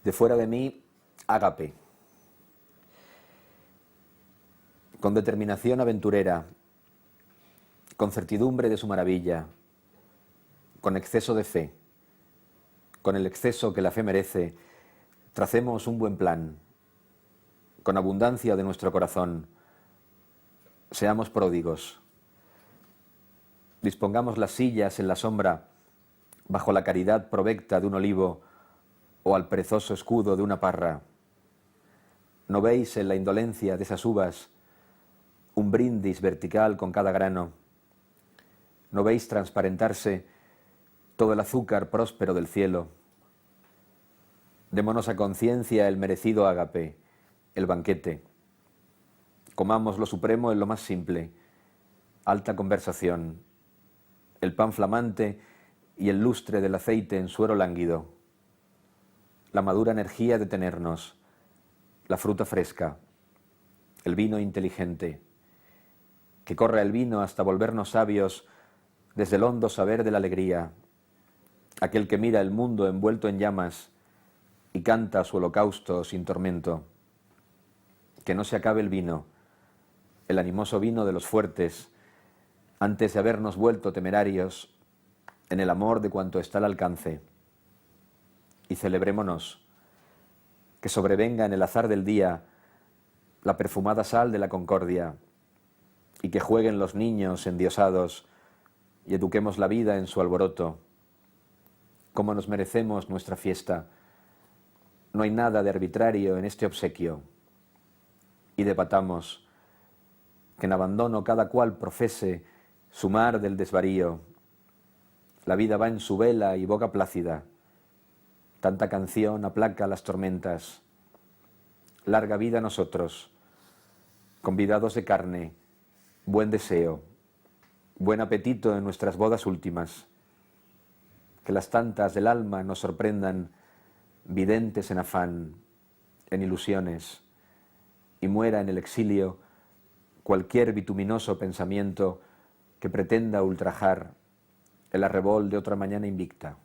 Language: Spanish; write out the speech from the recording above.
De fuera de mí, ágape. Con determinación aventurera, con certidumbre de su maravilla, con exceso de fe, con el exceso que la fe merece, tracemos un buen plan, con abundancia de nuestro corazón, seamos pródigos, dispongamos las sillas en la sombra, bajo la caridad provecta de un olivo o al perezoso escudo de una parra. ¿No veis en la indolencia de esas uvas un brindis vertical con cada grano? ¿No veis transparentarse todo el azúcar próspero del cielo? Démonos a conciencia el merecido ágape, el banquete. Comamos lo supremo en lo más simple, alta conversación, el pan flamante y el lustre del aceite en suero lánguido, la madura energía de tenernos, la fruta fresca, el vino inteligente, que corra el vino hasta volvernos sabios desde el hondo saber de la alegría, aquel que mira el mundo envuelto en llamas y canta su holocausto sin tormento. Que no se acabe el vino, el animoso vino de los fuertes, antes de habernos vuelto temerarios en el amor de cuanto está al alcance. Y celebrémonos, que sobrevenga en el azar del día la perfumada sal de la concordia, y que jueguen los niños endiosados y eduquemos la vida en su alboroto. Cómo nos merecemos nuestra fiesta. No hay nada de arbitrario en este obsequio. Y debatamos, que en abandono cada cual profese su mar del desvarío. La vida va en su vela y boga plácida. Tanta canción aplaca las tormentas. Larga vida a nosotros, convidados de carne, buen deseo, buen apetito en nuestras bodas últimas. Que las tantas del alma nos sorprendan, videntes en afán, en ilusiones, y muera en el exilio cualquier bituminoso pensamiento que pretenda ultrajar el arrebol de otra mañana invicta.